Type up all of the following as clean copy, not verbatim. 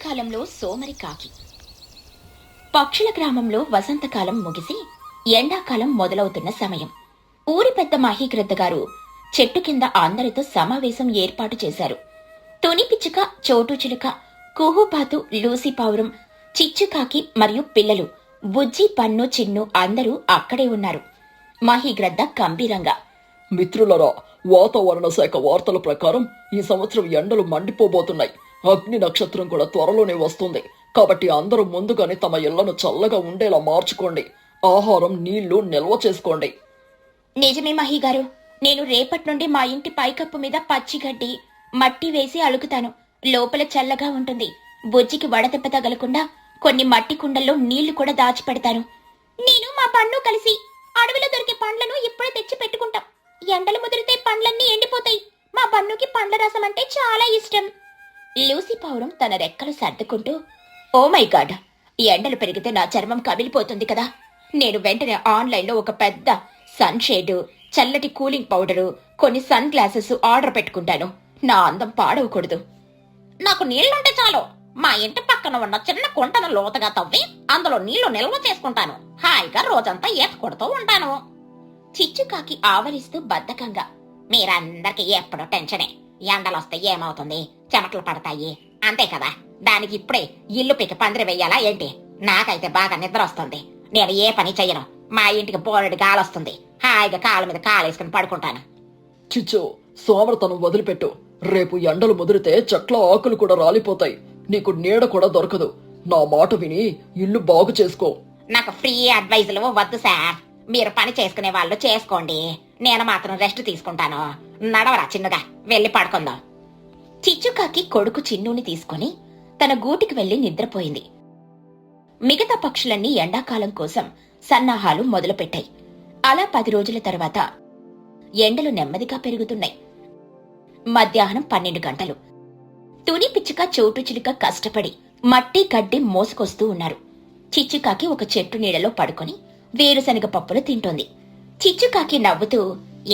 వసంతకాలంలో సోమరి కాకి. పక్షుల గ్రామంలో వసంతకాలం ముగిసి ఎండాకాలం మొదలవుతున్న సమయం. ఊరి పెద్ద మహీగ్రద్ద గారు చెట్టు కింద అందరితో సమావేశం ఏర్పాటు చేశారు. తుని పిచ్చుక, చోటు చిలుక, కుహుపాతు, లూసి పావురం, చిచ్చుకాకి మరియు పిల్లలు బుజ్జి, పన్ను, చిన్ను అందరూ అక్కడే ఉన్నారు. మహీగ్రద్ద గంభీరంగా, మిత్రులరా, వాతావరణ శాఖ వార్తల ప్రకారం ఈ సంవత్సరం ఎండలు మండిపోబోతున్నాయి. అగ్ని నక్షత్రం కూడా త్వరలోనే వస్తుంది. కాబట్టి అందరూ ముందుగానే తమ ఇళ్లను చల్లగా ఉండేలా మార్చుకోండి. ఆహారం, నీళ్లు నిల్వ చేసుకోండి. నిజమే మహీగారు, నేను రేపటి నుండి మా ఇంటి పైకప్పు మీద పచ్చిగడ్డి, మట్టి వేసి అలుకుతాను. లోపల చల్లగా ఉంటుంది. బుజ్జికి వడదెబ్బ తగలకుండా కొన్ని మట్టి కుండల్లో నీళ్లు కూడా దాచిపెడతాను. నేను మా పన్ను కలిసి అడవిలో దొరికే పండ్లను ఇప్పుడే తెచ్చి పెట్టుకుంటాం. ఎండలు ముదిరితే పండ్లన్నీ ఎండిపోతాయి. మా పన్నుకి పండ్ల రసం అంటే చాలా ఇష్టం. లూసీ పావురం తన రెక్కలు సర్దుకుంటూ, ఓ మై గాడ్, ఈ ఎండలు పెరిగితే నా చర్మం కమిలిపోతుంది కదా. నేను వెంటనే ఆన్లైన్లో ఒక పెద్ద సన్ షేడ్, చల్లటి కూలింగ్ పౌడరు, కొన్ని సన్ గ్లాసెస్ ఆర్డర్ పెట్టుకుంటాను. నా అందం పాడవకూడదు. నాకు నీళ్లుంటే చాలు. మా ఇంటి పక్కన ఉన్న చిన్న కుంటను లోతుగా తవ్వి అందులో నీళ్లు నిల్వ చేసుకుంటాను. హాయిగా రోజంతా ఈత కొడుతూ ఉంటాను. చిచ్చుకాకి ఆవలిస్తూ బద్ధకంగా, మీరందరికీ ఎప్పుడు టెన్షనే. ఎండలొస్తే ఏమవుతుంది? చెమటలు పడతాయి అంతే కదా. దానికి ఇప్పుడే ఇల్లు పికి పందిరి వెయ్యాలా ఏంటి? నాకైతే బాగా నిద్ర వస్తుంది. నేను ఏ పని చెయ్యను. మా ఇంటికి బోరెడు గాలొస్తుంది. హాయిగా కాళ్ళ మీద కాలేసుకుని పడుకుంటాను. చిచ్చు, సోమరతనం వదిలిపెట్టు. రేపు ఎండలు ముదిరితే చెట్ల ఆకులు కూడా రాలిపోతాయి. నీకు నీడ కూడా దొరకదు. నా మాట విని ఇల్లు బాగు చేసుకో. నాకు ఫ్రీ అడ్వైజులు వద్దు సార్. మీరు పని చేసుకునే వాళ్ళు చేసుకోండి. నేను మాత్రం రెస్ట్ తీసుకుంటాను. నడవరా చిన్నగా, వెళ్ళి పడుకుందాం. చిచ్చుకాకి కొడుకు చిన్నుని తీసుకుని తన గూటికి వెళ్లి నిద్రపోయింది. మిగతా పక్షులన్నీ ఎండాకాలం కోసం సన్నాహాలు మొదలుపెట్టాయి. అలా 10 రోజుల తర్వాత ఎండలు నెమ్మదిగా పెరుగుతున్నాయి. మధ్యాహ్నం 12 గంటలు. తుని పిచ్చుక, చోటు చిలుక కష్టపడి మట్టి గడ్డి మోసుకొస్తూ ఉన్నారు. చిచ్చుకాకి ఒక చెట్టు నీడలో పడుకొని వేరుశనగ పప్పులు తింటోంది. చిచ్చుకాకి నవ్వుతూ,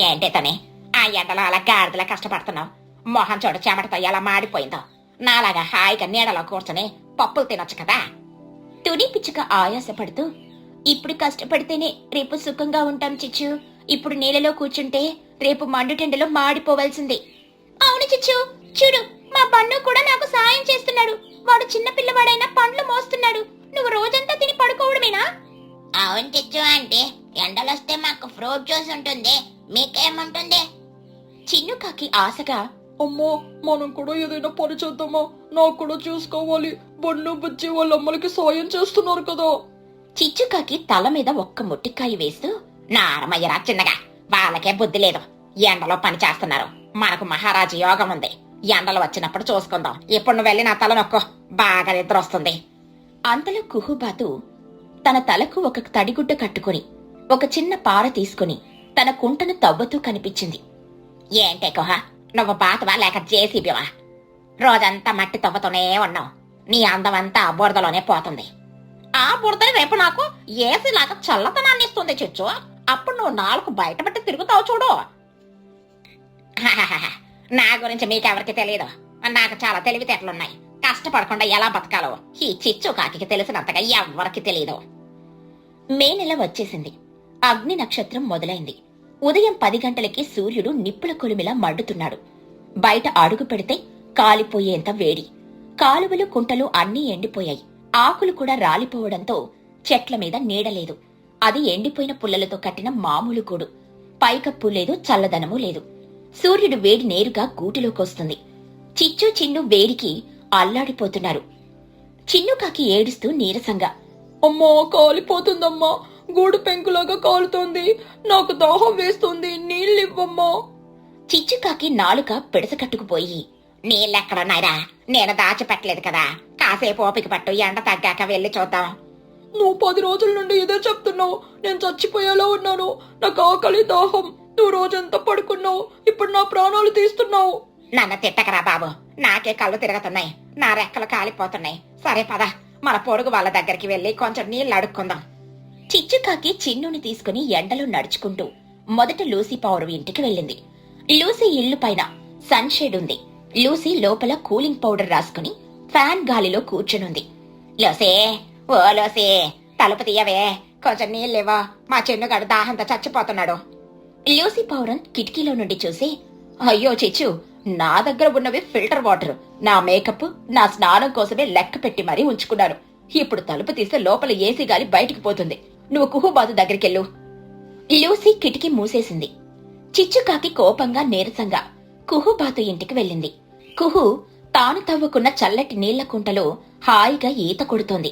ఏంటే తనే ఆ ఎండలో అలా గాడిదలా కష్టపడుతున్నావు? మొహం చూడ చెమటతో ఎలా మాడిపోయిందో. నాలాగా హాయిగా నీడలో కూర్చొని పప్పులు తినొచ్చు కదా. తుని పిచ్చుక ఆయాసపడుతూ, ఇప్పుడు కష్టపడితేనే రేపు సుఖంగా ఉంటాం చిచ్చు. ఇప్పుడు నీళ్ళలో కూర్చుంటే రేపు మండుటెండలో మాడిపోవలసింది. అవును చిచ్చు, చూడు, మా పన్ను కూడా నాకు సాయం చేస్తున్నాడు. వాడు చిన్న పిల్లవాడైనా పండ్లు మోస్తున్నాడు. నువ్వు రోజంతా తిని పడుకోవడమేనా? అవును చిచ్చు, అంటే ఎండలొస్తే మాకు ఫ్రూట్ జ్యూస్ ఉంటుంది. మీకేముంటుంది? చిన్నుకాకి ఆశగా, అమ్మో, మనం కూడా ఏదైనా పని చేద్దామా? నాకు కూడా చూసుకోవాలి. బన్ను, బుజ్జి వాళ్ళ అమ్మలకి సాయం చేస్తున్నారు కదా. చిచ్చుకాకి తల మీద ఒక్క ముట్టికాయ వేస్తూ, నారమయ్యరా చిన్నగా, వాళ్ళకే బుద్ధి లేదు. ఎండలో పని చేస్తున్నారు. మనకు మహారాజు యోగం ఉంది. ఎండలు వచ్చినప్పుడు చూసుకుందాం. ఇప్పుడు నువ్వు వెళ్ళి నా తల నొక్కో, బాగా నిద్ర వస్తుంది. అంతలో కుహుబాతు తన తలకు ఒక తడిగుడ్డ కట్టుకుని ఒక చిన్న పార తీసుకుని తన కుంటను తవ్వుతూ కనిపించింది. ఏంటే కుహ, నువ్వు బాతువా లేక జేసీబీవా? రోజంతా మట్టి తవ్వుతూనే ఉన్నావు. నీ అందమంతా బురదలోనే పోతుంది. ఆ బురదని రేపు నాకు ఏసీలాగా చల్లతనాన్ని ఇస్తుంది చిచ్చు. అప్పుడు నువ్వు నాలుగు బయటపెట్టి తిరుగుతావు చూడు. నా గురించి మీకెవరికి తెలియదు. నాకు చాలా తెలివితేటలున్నాయి. కష్టపడకుండా ఎలా బతకాలో ఈ చిచ్చు కాకి తెలిసినంతగా ఎవ్వరికి తెలియదు. మే నెల వచ్చేసింది. అగ్ని నక్షత్రం మొదలైంది. ఉదయం 10 గంటలకి సూర్యుడు నిప్పుల కొలిమిలా మండుతున్నాడు. బయట అడుగు పెడితే కాలిపోయేంత వేడి. కాలువలు, కుంటలు అన్నీ ఎండిపోయాయి. ఆకులు కూడా రాలిపోవడంతో చెట్ల మీద నీడలేదు. అది ఎండిపోయిన పుల్లలతో కట్టిన మామూలు గూడు. పైకప్పు లేదు, చల్లదనమూ లేదు. సూర్యుడు వేడి నేరుగా గూటిలోకొస్తుంది. చిచ్చు, చిన్ను వేడికి అల్లాడిపోతున్నారు. చిన్నుకాకి ఏడుస్తూ నీరసంగా, అమ్మా, కాలిపోతుందమ్మా. గూడు పెంకులాగా కాలుతోంది. నాకు దాహం వేస్తుంది. నీళ్ళివ్వమ్మా. చిచ్చుకాకి నాలుక పిడసకట్టుకుపోయి, నీళ్ళెక్కడున్నాయిరా? నేను దాచిపెట్టలేదు కదా. కాసేపు ఓపిక పట్టు, ఎండ తగ్గాక వెళ్ళి చూద్దాం. నువ్వు 10 రోజుల నుండి ఇదే చెప్తున్నావు. నేను చచ్చిపోయేలా ఉన్నాను. నాకు ఆకలి, దాహం. నువ్వు రోజంతా పడుకున్నావు. ఇప్పుడు నా ప్రాణాలు తీస్తున్నావు. నన్ను తిట్టకరా బాబు. నాకే కళ్ళు తిరుగుతున్నాయి. నా రెక్కలు కాలిపోతున్నాయి. సరే పద, మన పొరుగు వాళ్ళ దగ్గరికి వెళ్లి కొంచెం నీళ్లు అడుక్కుందాం. చిచ్చుకాకి చిన్నుని తీసుకుని ఎండలో నడుచుకుంటూ మొదట లూసీ పావురం ఇంటికి వెళ్ళింది. లూసీ ఇల్లు పైన సన్షేడ్ ఉంది. లూసీ లోపల కూలింగ్ పౌడర్ రాసుకుని ఫ్యాన్ గాలిలో కూర్చునుంది. లోసే, ఓ లోసే, తలుపు తీయవే, కొంచెం నీళ్ళేవో, మా చిన్నుగాడు దాహంతో చచ్చిపోతున్నాడు. లూసీ పౌరం కిటికీలో నుండి చూసి, అయ్యో చిచ్చు, నా దగ్గర ఉన్నవి ఫిల్టర్ వాటర్, నా మేకప్, నా స్నానం కోసమే లెక్క పెట్టి మరీ ఉంచుకున్నాను. ఇప్పుడు తలుపు తీస్తే లోపల ఏసీ గాలి బయటికి పోతుంది. నువ్వు కుహుబాతు దగ్గరికెళ్ళు. లూసీ కిటికీ మూసేసింది. చిచ్చుకాకి కోపంగా నీరసంగా కుహుబాతు ఇంటికి వెళ్ళింది. కుహు తాను తవ్వుకున్న చల్లటి నీళ్ల కుంటలో హాయిగా ఈత కొడుతోంది.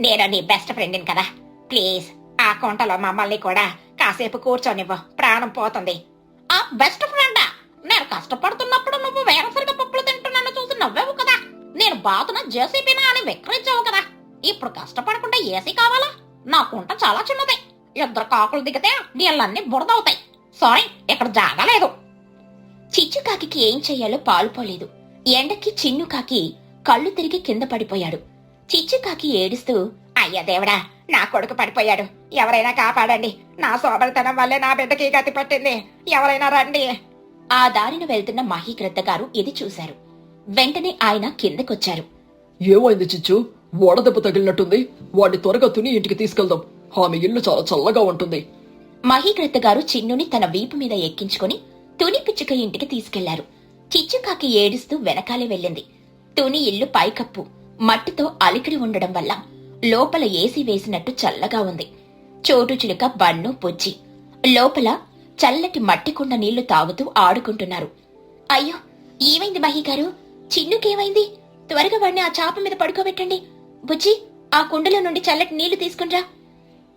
నేను నీ బెస్ట్ ఫ్రెండ్ని కదా, ప్లీజ్ ఆ కుంటలో మమ్మల్ని కూడా కాసేపు కూర్చోనివ్వు, ప్రాణం పోతుంది. ఆ బెస్ట్ ఫ్రెండా? నేను కష్టపడుతున్నప్పుడు నువ్వు వేరుసరిగా పప్పులు తింటున్నాను చూసి నవ్వావు కదా. నేను బాతున జేసీపీనా అని విక్రించావు కదా. ఇప్పుడు కష్టపడకుండా ఏసీ కావాలా? నా కుంట చాలా చిన్నది, ఇద్దరు కాకులు దిగితే నీళ్ళన్నీ బురదవుతాయి. సారీ, ఇక్కడ జాగలేదు. చిచ్చుకాకి ఏం చెయ్యాలో పాలుపోలేదు. ఎండకి చిన్నుకాకి కళ్ళు తిరిగి కింద పడిపోయాడు. చిచ్చుకాకి ఏడుస్తూ, అయ్య దేవుడా, నా కొడుకు పడిపోయాడు, ఎవరైనా కాపాడండి, నా సోబరితనం వల్లే నా బిడ్డకి గతి పట్టింది, ఎవరైనా రండి. ఆ దారిన వెళ్తున్న మహీగ్రద్ద గారు ఇది చూశారు. వెంటనే ఆయన కిందకొచ్చారు. ఏమైంది చిచ్చు? వడదెబ్బ తగిలినట్టుంది. వాడిని త్వరగా తుని ఇంటికి తీసుకెళ్దాం. ఆమె ఇల్లు చాలా చల్లగా ఉంటుంది. మహీగ్రద్ద గారు చిన్నుని తన వీపు మీద ఎక్కించుకుని తుని పిచ్చుక ఇంటికి తీసుకెళ్లారు. చిచ్చుకాకి ఏడుస్తూ వెనకాలే వెళ్ళింది. తుని ఇల్లు పైకప్పు మట్టితో అలికిడి ఉండడం వల్ల లోపల ఏసీ వేసినట్టు చల్లగా ఉంది. చోటు చిలుక, బన్ను, పుచ్చి లోపల చల్లటి మట్టికుండ నీళ్లు తాగుతూ ఆడుకుంటున్నారు. అయ్యో, ఏమైంది మహీగారు? చిన్నుకేమైంది? త్వరగా వాడిని ఆ చాప మీద పడుకోబెట్టండి. బుజ్జి, ఆ కుండలో నుండి చల్లటి నీళ్లు తీసుకునిరా.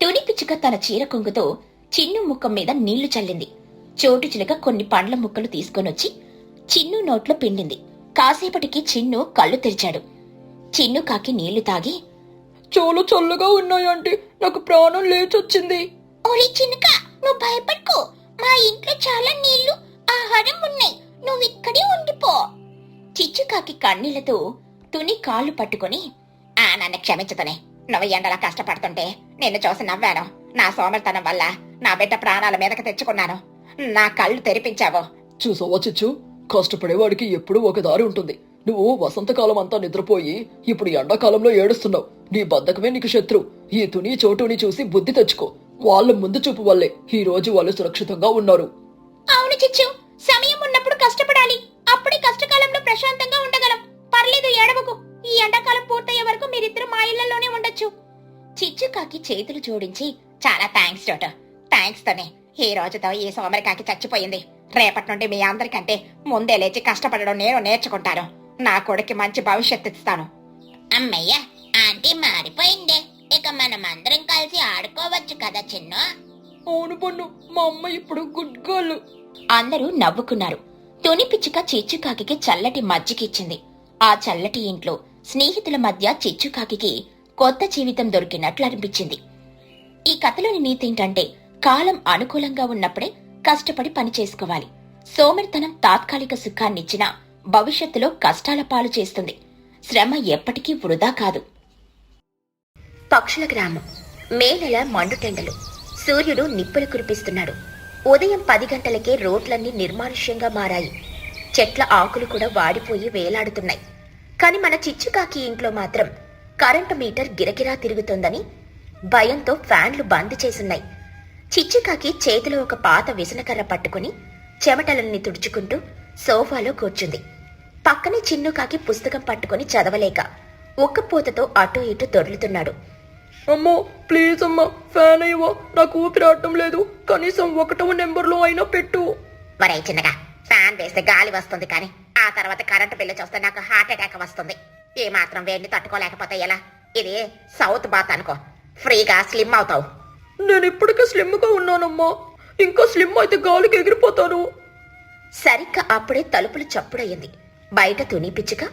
తుని పిచ్చుక తన చీర కొంగుతో చిన్ను ముఖం మీద నీళ్లు చల్లింది. చోటు చిలుక కొన్ని పండ్ల ముక్కలు తీసుకొనొచ్చి చిన్ను నోట్లో పిండింది. కాసేపటికి చిన్ను కళ్ళు తెరిచాడు. చిన్ను కాకి నీళ్లు తాగి, చాలా చల్లగా ఉన్నాయంటే నాకు ప్రాణం లేచొచ్చింది. ఓరి చిన్నుక, నువ్వు భయపడుకో, మా ఇంట్లో చాలా నీళ్లు, ఆహారం ఉన్నాయి, నువ్విక్కడే ఉండిపో. చిచ్చుకాకి కన్నీళ్లతో తుని కాళ్ళు పట్టుకుని, నన్ను క్షమించుతనే, నువ్వు ఎండలా కష్టపడుతుంటే నిన్ను చూసి నవ్వాను. నా సోమరితనం వల్ల నా బిడ్డ ప్రాణాల మీదకి తెచ్చుకున్నాను. నా కళ్ళు తెరిపించావు. చూసావా చిచ్చు, కష్టపడేవాడికి ఎప్పుడూ ఒక దారి ఉంటుంది. నువ్వు వసంతకాలం అంతా నిద్రపోయి ఇప్పుడు ఎండాకాలంలో ఏడుస్తున్నావు. నీ బద్ధకమే నీకు శత్రు. ఈ తుని చోటుని చూసి బుద్ధి తెచ్చుకో. వాళ్ళ ముందు చూపు వల్లే ఈ రోజు వాళ్ళు సురక్షితంగా ఉన్నారు. అవును చిచ్చు, సమయం ఉన్నప్పుడు కష్టపడాలి, అప్పుడే కష్టకాలంలో ప్రశాంతంగా ఉండగలం. పర్లేదు, ఏడవకు. ఈ ఎండాకాలం పూర్తయ్యే వరకు మీరిద్దరు మా ఇళ్లలోనే ఉండొచ్చు. చిచ్చుకాకి చేతులు జోడించి, చాలా థ్యాంక్స్ చోట, థ్యాంక్స్ తోనే ఈ రోజుతో ఈ సోమరికాకి చచ్చిపోయింది. రేపటి నుండి మీ అందరికంటే ముందే లేచి కష్టపడడం నేను నేర్చుకుంటాను. నా కొడుకు మంచి భవిష్యత్తు ఇస్తాను. అమ్మయ్య, ఆంటీ మారిపోయిందే, ఇక మనం అందరం కలిసి ఆడుకోవచ్చు కదా చిన్ను. అవును పన్ను, మా అమ్మ ఇప్పుడు గుడ్ గర్ల్. అందరూ నవ్వుకున్నారు. తుని పిచ్చుక చిచ్చుకాకి చల్లటి మజ్జిగిచ్చింది. ఆ చల్లటి ఇంట్లో స్నేహితుల మధ్య చిచ్చుకాకి కొత్త జీవితం దొరికినట్లు అనిపించింది. ఈ కథలోని నీతి ఏంటంటే, కాలం అనుకూలంగా ఉన్నప్పుడే కష్టపడి పని చేసుకోవాలి. సోమరితనం తాత్కాలిక సుఖాన్నిచ్చినా భవిష్యత్తులో కష్టాల పాలు చేస్తుంది. శ్రమ ఎప్పటికీ వృధా కాదు. పక్షుల గ్రామం. మే నెల మండుటెండలు. సూర్యుడు నిప్పులు కురిపిస్తున్నాడు. ఉదయం 10 గంటలకే రోడ్లన్నీ నిర్మానుష్యంగా మారాయి. చెట్ల ఆకులు కూడా వాడిపోయి వేలాడుతున్నాయి. కాని మన చిచ్చుకాకి ఇంట్లో మాత్రం కరెంటు మీటర్ గిరగిరా తిరుగుతోందని భయంతో ఫ్యాన్లు బంద్ చేసున్నాయి. చిచ్చుకాకి చేతిలో ఒక పాత విసనకర్ర పట్టుకుని చెమటలన్నీ తుడుచుకుంటూ సోఫాలో కూర్చుంది. పక్కనే చిన్నుకాకి పుస్తకం పట్టుకుని చదవలేక ఒక్కపూతతో అటూ ఇటూ దొర్లుతున్నాడు. అమ్మో, ప్లీజ్ అమ్మా, ఫ్యాన్ అయ్యవా, నాకు ఊపిరాటం లేదు, కనీసం 1వ నెంబర్లో అయినా పెట్టు. మరే చిన్నగా, ఫ్యాన్ వేస్తే గాలి వస్తుంది, కానీ ఆ తర్వాత కరెంటు బిల్లు చూస్తే నాకు హార్ట్ అటాక్ వస్తుంది. ఏ మాత్రం వేడిని తట్టుకోలేకపోతే ఎలా? ఇది సౌత్ బాత్ అనుకో, ఫ్రీగా స్లిమ్ అవుతావు. నేను ఇప్పటికే స్లిమ్గా ఉన్నానమ్మా, ఇంకా స్లిమ్ అయితే గాలికి ఎగిరిపోతాను. సరిగ్గా అప్పుడే తలుపులు చప్పుడయ్యింది. బయట తుని పిచ్చుక,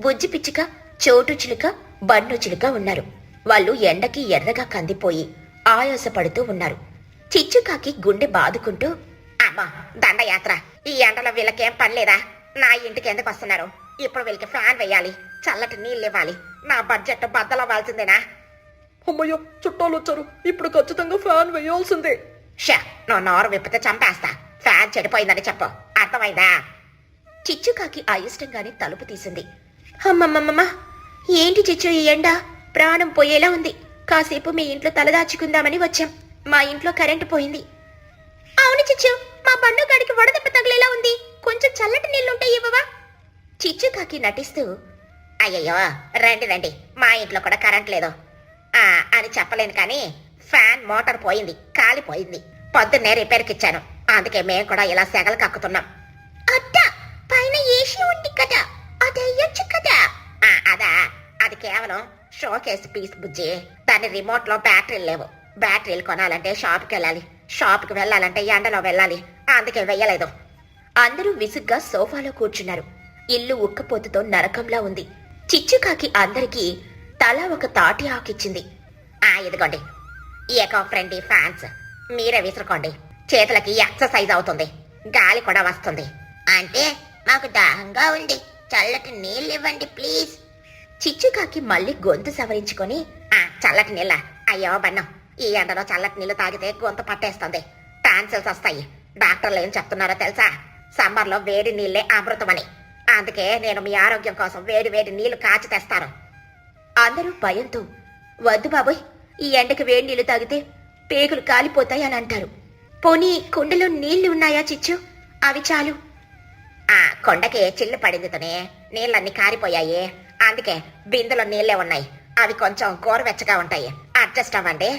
బుజ్జి పిచ్చుక, చోటు చిలుక, బన్ను చిలుక ఉన్నారు. వాళ్ళు ఎండకి ఎర్రగా కందిపోయి ఆయాసపడుతూ ఉన్నారు. చిచ్చుకాకి గుండె బాదుకుంటూ, అమ్మా దండయాత్ర, ఈ ఎండలో వీళ్ళకేం పనిలేదా? నా ఇంటికి ఎందుకు వస్తున్నారు? ఇప్పుడు వీళ్ళకి ఫ్యాన్ వేయాలి, చల్లటి నీళ్ళు ఇవ్వాలి, నా బడ్జెట్ బద్దలవ్వాల్సిందేనా? అమ్మయ్య, చుట్టాలు వచ్చారు, ఇప్పుడు ఖచ్చితంగా ఫ్యాన్ వేయాల్సిందే. షా, నువ్వు నోరు విప్పితే చంపేస్తా. ఫ్యాన్ చెడిపోయిందని చెప్పు, అర్థమైందా? చిచ్చుకాకి అయిష్టంగానే తలుపు తీసింది. అమ్మమ్మమ్మ, ఏంటి చిచ్చు ఈ ఎండ? ప్రాణం పోయేలా ఉంది. కాసేపు మీ ఇంట్లో తలదాచుకుందామని వచ్చాం. మా ఇంట్లో కరెంటు పోయింది. అవును చిచ్చు, మా బండు గాడికి వడదెబ్బ తగిలేలా ఉంది. కొంచెం చల్లటి నీళ్లుంటే ఇవ్వవా? చిచ్చు కాకి నటిస్తూ, అయ్యయ్యో రండి రండి, మా ఇంట్లో కూడా కరెంట్ లేదు అని చెప్పలేను కానీ ఫ్యాన్ మోటార్ పోయింది, కాలిపోయింది. పొద్దున్నే రిపేర్కి ఇచ్చాను. అందుకే మేము కూడా ఇలా సెగలు కక్కుతున్నాం. అట్టా, పైన ఏసీ ఉంది కదా, అది అయ్యొచ్చు కదా. అదా, అది కేవలం షోకేస్ పీస్ బుజ్జి. దాని రిమోట్ లో బ్యాటరీలు లేవు. బ్యాటరీలు కొనాలంటే షాప్కి వెళ్ళాలి. షాప్కి వెళ్ళాలంటే ఎండలో వెళ్ళాలి. అందుకే వెయ్యలేదు. అందరూ విసుగ్గా సోఫాలో కూర్చున్నారు. ఇల్లు ఉక్కపోతుతో నరకంలా ఉంది. చిచ్చుకాకి అందరికీ తలా ఒక తాటి ఆకిచ్చింది. ఇదిగోండి, ఏకో ఫ్రెండ్లీ ఫ్యాన్స్, మీరే విసురుకోండి. చేతులకి ఎక్సర్సైజ్ అవుతుంది, గాలి కూడా వస్తుంది. అంటే మాకు దాహంగా ఉంది, చల్లటి నీళ్ళు ఇవ్వండి ప్లీజ్. చిచ్చుకాకి మళ్ళీ గొంతు సవరించుకొని, చల్లటి నీళ్ళ? అయ్యో బన్నం, ఈ ఎండలో చల్లటి నీళ్లు తాగితే గొంతు పట్టేస్తుంది, టాన్సిల్స్ వస్తాయి. డాక్టర్లు ఏం చెప్తున్నారో తెలుసా? సమ్మర్లో వేడి నీళ్లే అమృతమని. అందుకే నేను మీ ఆరోగ్యం కోసం వేడి వేడి నీళ్లు కాచి తెస్తాను. అందరూ భయంతో, వద్దు బాబోయ్, ఈ ఎండకి వేడి నీళ్లు తాగితే పేగులు కాలిపోతాయి అని అంటారు. పోనీ కుండలో నీళ్లు ఉన్నాయా చిచ్చు? అవి చాలు. కొండకి చిల్లు పడిందితోనే నీళ్ళన్నీ కారిపోయాయి. అందుకే బిందులో నీళ్లే ఉన్నాయి. అవి కొంచెం గోరువెచ్చగా ఉంటాయి, అడ్జస్ట్ అవ్వండి.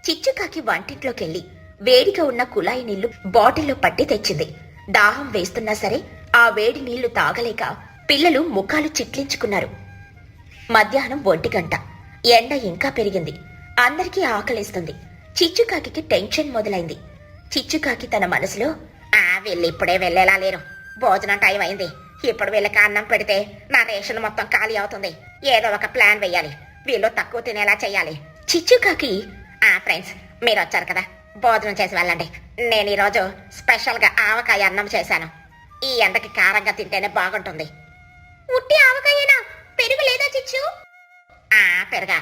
చిచ్చుకాకి వంటింట్లోకెళ్ళి వేడిగా ఉన్న కుళాయి నీళ్లు బాటిల్లో పట్టి తెచ్చింది. దాహం వేస్తున్నా సరే ఆ వేడి నీళ్లు తాగలేక పిల్లలు ముఖాలు చిట్లించుకున్నారు. మధ్యాహ్నం 1 గంట. ఎండ ఇంకా పెరిగింది. అందరికీ ఆకలిస్తుంది. చిచ్చుకాకి టెన్షన్ మొదలైంది. చిచ్చుకాకి తన మనసులో, వీళ్ళు ఇప్పుడే వెళ్ళేలా లేరు, భోజనం టైం అయింది. ఇప్పుడు వీళ్ళకి అన్నం పెడితే నా రేషన్ మొత్తం ఖాళీ అవుతుంది. ఏదో ఒక ప్లాన్ వెయ్యాలి, వీళ్ళు తక్కువ తినేలా చెయ్యాలి. చిచ్చుకాకి, ఫ్రెండ్స్ మీరు వచ్చారు కదా, భోజనం చేసి వెళ్ళండి. నేను ఈరోజు స్పెషల్గా ఆవకాయ అన్నం చేశాను. ఈ ఎండకి కారంగా తింటేనే బాగుంటుంది. ఉట్టి ఆవకాయేనా? పెరుగు లేదా చిచ్చు? పెరుగా?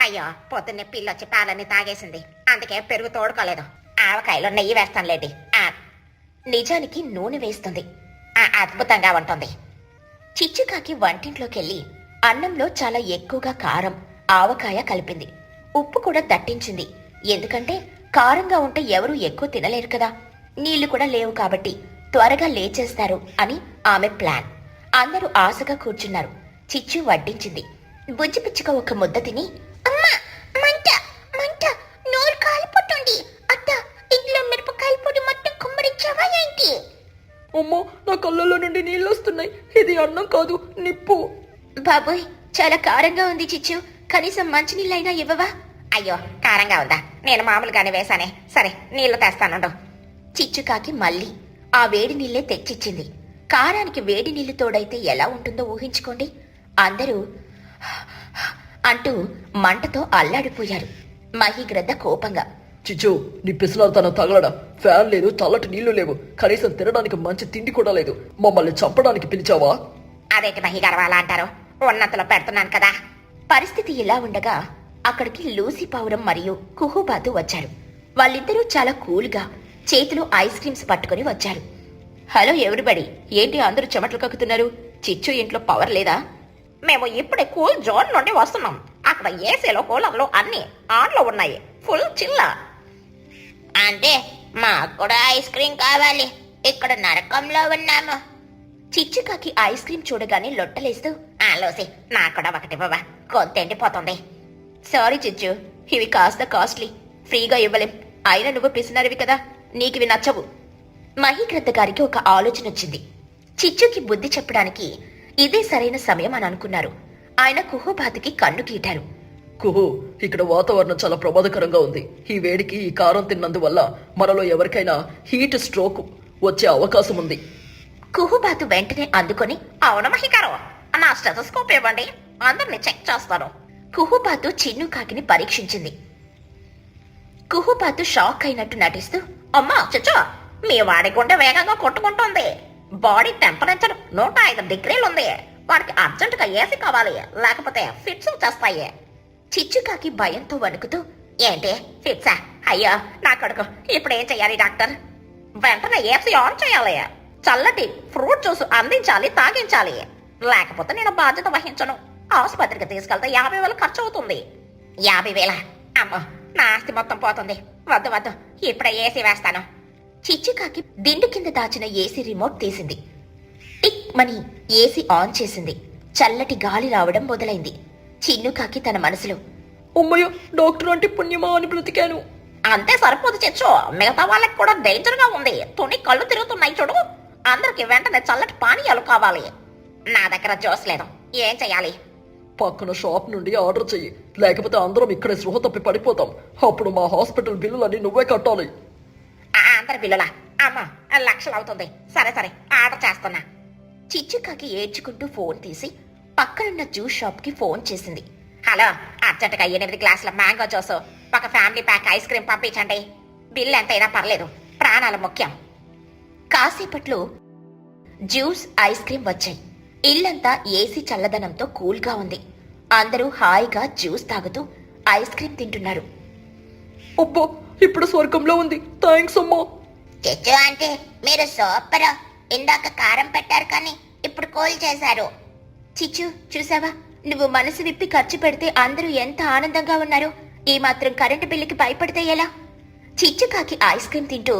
అయ్యో, పొద్దున్నే పిల్లొచ్చి పాలన్నీ తాగేసింది, అందుకే పెరుగు తోడుకోలేదు. ఆవకాయలో నెయ్యి వేస్తానులేండి. నిజానికి నూనె వేస్తుంది. అద్భుతంగా ఉంటుంది. చిచ్చుకాకి వంటింట్లోకెళ్ళి అన్నంలో చాలా ఎక్కువగా కారం, ఆవకాయ కలిపింది. ఉప్పు కూడా దట్టించింది. ఎందుకంటే కారంగా ఉంటే ఎవరూ ఎక్కువ తినలేరు కదా. నీళ్లు కూడా లేవు కాబట్టి త్వరగా లేచేస్తారు అని ఆమె ప్లాన్. అందరూ ఆశగా కూర్చున్నారు. చిచ్చు వడ్డించింది. బుజ్జి పిచ్చుక ఒక ముద్ద తిని, అమ్మా మంట మంట, నోరు కాలిపోతుంది. అత్త, ఇంట్లో మిరపకాయల పొడి మొత్తం కుమ్మరించావా ఏంటి? అమ్మో, నా కళ్ళలో నుండి నీళ్ళు వస్తున్నాయి. ఇది అన్నం కాదు, నిప్పు. బాబోయ్, చాలా కారంగా ఉంది చిచ్చు, కనీసం మంచినీళ్ళైనా ఇవ్వవా? అయ్యో, కారంగా ఉందా? నేను మామూలుగానే వేశానే. సరే, నీళ్లు తెస్తానుండు. చిచ్చుకాకి మళ్ళీ ఆ వేడి నీళ్లే తెచ్చిచ్చింది. కారానికి వేడి నీళ్లు తోడైతే ఎలా ఉంటుందో ఊహించుకోండి. అందరూ అంటూ మంటతో అల్లాడిపోయారు. మహిగ్రద్ద కోపంగా, చిచ్చు, నీ పిసలాతనం తగలడా? ఫ్యాన్ లేదు, చల్లటి నీళ్లు లేవు, కనీసం తినడానికి మంచి తిండి కూడా లేదు. మమ్మల్ని చంపడానికి పిలిచావా? అదేంటి మహిగారు అలా అంటారు? ఉన్నంతలో పెడుతున్నాను కదా. పరిస్థితి ఇలా ఉండగా అక్కడికి లూసీ పావురం మరియు కుహుబాతు వచ్చారు. వాళ్ళిద్దరూ చాలా కూల్గా చేతిలో ఐస్ క్రీమ్స్ పట్టుకుని వచ్చారు. హలో ఎవ్రీబడి, ఏంటి అందరూ చెమటలు కక్కుతున్నారు? చిచ్చు ఇంట్లో పవర్ లేదా? మేము ఇప్పుడే కూల్ జోన్ నుండి వస్తున్నాం. అక్కడ ఏసీలో కూలర్లు అన్ని ఆన్లో ఉన్నాయి, ఫుల్ చిల్లా. అంటే మాకు కూడా ఐస్ క్రీమ్ కావాలి, ఇక్కడ నరకంలో ఉన్నాము. చిచ్చుకాకి ఐస్ క్రీమ్ చూడగానే లొట్టలేస్తూ, లూసీ నాకు కూడా ఒకటి బాబా, గొంతెండిపోతుంది. సారీ చిచ్చు, ఇవి కాస్త కాస్ట్లీ, ఫ్రీగా ఇవ్వలేం. అయినా నువ్వు పిసినరివి కదా, నీకివి నచ్చవు. మహిగ్రద్ద గారికి ఒక ఆలోచన వచ్చింది. చిచ్చుకి బుద్ధి చెప్పడానికి ఇదే సరైన సమయం అని అనుకున్నారు. ఆయన కుహుబాతుకి కన్ను గీటారు. కుహు, ఇక్కడ వాతావరణం చాలా ప్రమాదకరంగా ఉంది. ఈ వేడికి ఈ కారం తిన్నందువల్ల మనలో ఎవరికైనా హీట్ స్ట్రోక్ వచ్చే అవకాశం ఉంది. కుహుబాతు వెంటనే అందుకొని, అవును మహిగారు, నా స్టెథోస్కోప్ ఇవ్వండి, అందరిని చెక్ చేస్తాను. కుహుబాతు చిన్ను కాకిని పరీక్షించింది. కుహుబాతు షాక్ అయినట్టు నటిస్తూ, అమ్మా చిచ్చు, మీ వాడి గుండె వేగంగా కొట్టుకుంటోంది. బాడీ టెంపరేచర్ 105 డిగ్రీలు ఉంది. వాడికి అర్జెంటుగా ఏసీ కావాలి, లేకపోతే ఫిట్స్ వచ్చేస్తాయి. చిచ్చుకాకి భయంతో వణుకుతూ, ఏంటి ఫిట్సా? అయ్యో నా కొడుకు, ఇప్పుడు ఏం చెయ్యాలి డాక్టర్? వెంటనే ఏసీ ఆన్ చేయాలి, చల్లటి ఫ్రూట్ జ్యూస్ అందించాలి, తాగించాలి. లేకపోతే నేను బాధ్యత వహించను. ఆసుపత్రికి తీసుకెళ్తే 50,000 ఖర్చు అవుతుంది. 50,000? అమ్మో, నా ఆస్తి మొత్తం పోతుంది. వద్దు వద్దు, ఇప్పుడే ఏసీ వేస్తాను. చిచ్చుకాకి దిండు కింద దాచిన ఏసీ రిమోట్ తీసింది. టిక్ మని ఏసీ ఆన్ చేసింది. చల్లటి గాలి రావడం మొదలైంది. చిన్నుకాకి తన మనసులో, అమ్మయ్య, డాక్టర్ అంటే పుణ్యమా అని బ్రతికాను. అంతే సరిపోదు చెచ్చు, మిగతా వాళ్ళకి కూడా డేంజర్ గా ఉంది. తుని కళ్ళు తిరుగుతున్నాయి చూడు. అందరికి వెంటనే చల్లటి పానీయాలు కావాలి. నా దగ్గర జ్యూస్ లేదు, ఏం చెయ్యాలి? పక్కన షాప్ నుండి ఆర్డర్ చెయ్యి, లేకపోతే అందరం ఇక్కడే స్పృహ తప్పి పడిపోతాం. అప్పుడు మా హాస్పిటల్ బిల్లులన్నీ నువ్వే కట్టాలి. అందరి బిల్లులా? అమ్మా, లక్షలు అవుతుంది. సరే సరే, ఆర్డర్ చేస్తున్నా. చిచ్చుకాకి ఏడ్చుకుంటూ ఫోన్ తీసి పక్కనున్న జ్యూస్ షాప్ కి ఫోన్ చేసింది. హలో, అర్జెంటుగా 8 గ్లాసుల మ్యాంగో జ్యూస్, ఒక ఫ్యామిలీ ప్యాక్ ఐస్ క్రీమ్ పంపించండి. బిల్ ఎంతైనా పర్లేదు, ప్రాణాలు ముఖ్యం. కాసేపట్లో జ్యూస్, ఐస్ క్రీమ్ వచ్చాయి. ఇల్లంతా ఏసీ చల్లదనంతో కూల్గా ఉంది. అందరూ హాయిగా జ్యూస్ తాగుతూ ఐస్ క్రీమ్ తింటున్నారు. అబ్బో, ఇప్పుడు స్వర్గంలో ఉంది. థ్యాంక్స్ అమ్మా. చెచ్చు అంటే మీరు సూపర్. ఇందాక కారం పెట్టారు కానీ ఇప్పుడు కూల్ చేశారు. చిచ్చు, చూసావా, నువ్వు మనసు విప్పి ఖర్చు పెడితే అందరూ ఎంత ఆనందంగా ఉన్నారు. ఈ మాత్రం కరెంటు బిల్లుకి భయపడితే ఎలా? చిచ్చుకాకి ఐస్ క్రీమ్ తింటూ,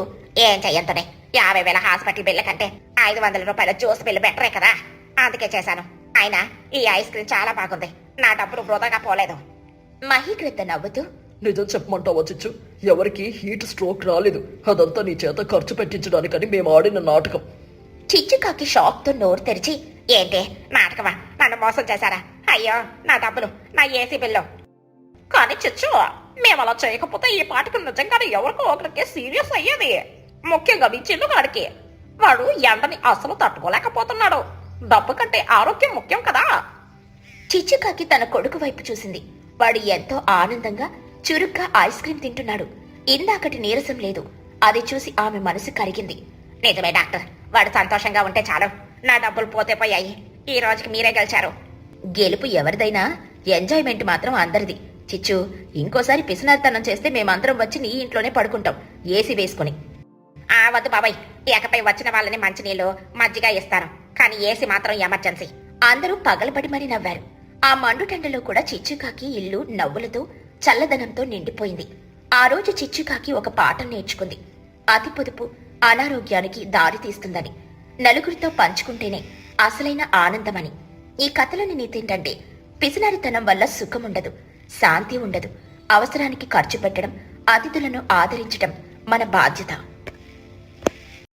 ఏం చెయ్యంతనే, 50,000 హాస్పిటల్ బిల్లు కంటే 500 రూపాయల జ్యూస్ బిల్లు బెటరే కదా, అందుకే చేశాను. అయినా ఈ ఐస్ క్రీమ్ చాలా బాగుంది, నా డబ్బులు వృధాగా పోలేదు. మహీకృత నవ్వుతూ, నిజం చెప్పమంటావా చిచ్చు, ఎవరికి హీట్ స్ట్రోక్ రాలేదు. అదంతా నీ చేత ఖర్చు పెట్టించడానికని మేము ఆడిన నాటకం. చిచ్చుకాకి షాక్ తో నోరు తెరిచి, ఏంటి నాటకమా? నన్ను మోసం చేశారా? అయ్యో, నా డబ్బులు, నా ఏసీ బిల్లు. కానీ చిచ్చు, మేము అలా చేయకపోతే ఈ పాటకు నిజంగానే ఎవరికో ఒకరికి సీరియస్ అయ్యేది. ముఖ్యంగా మీ చిన్నుగాడికి. వాడు ఎండని అసలు తట్టుకోలేకపోతున్నాడు. డబ్బు కంటే ఆరోగ్యం ముఖ్యం కదా. చిచ్చుకాకి తన కొడుకు వైపు చూసింది. వాడు ఎంతో ఆనందంగా చురుగ్గా ఐస్ క్రీమ్ తింటున్నాడు. ఇందాకటి నీరసం లేదు. అది చూసి ఆమె మనసు కరిగింది. నిజమే డాక్టర్, వాడు సంతోషంగా ఉంటే చాలు. నా డబ్బులు పోతే పోయాయి. ఈ రోజుకి మీరే గెలిచారు. గెలుపు ఎవరిదైనా ఎంజాయ్మెంట్ మాత్రం అందరిది. చిచ్చు, ఇంకోసారి పిసినారితనం చేస్తే మేమందరం వచ్చి నీ ఇంట్లోనే పడుకుంటాం, ఏసీ వేసుకుని. వద్దు బాబాయ్, ఏకపై వచ్చిన వాళ్ళని మంచినీళ్ళు, మజ్జిగ ఇస్తారు, కానీ ఏసీ మాత్రం ఎమర్జెన్సీ. అందరూ పగలబడి మరి నవ్వారు. ఆ మండుటెండలో కూడా చిచ్చుకాకి ఇల్లు నవ్వులతో, చల్లదనంతో నిండిపోయింది. ఆ రోజు చిచ్చుకాకి ఒక పాఠం నేర్చుకుంది. అతి పొదుపు అనారోగ్యానికి దారి తీస్తుందని, నలుగురితో పంచుకుంటేనే అసలైన ఆనందమని. ఈ కథలోని నీతి ఏంటంటే, పిసినారితనం వల్ల సుఖముండదు, శాంతి ఉండదు. అవసరానికి ఖర్చు పెట్టడం, అతిథులను ఆదరించడం మన బాధ్యత.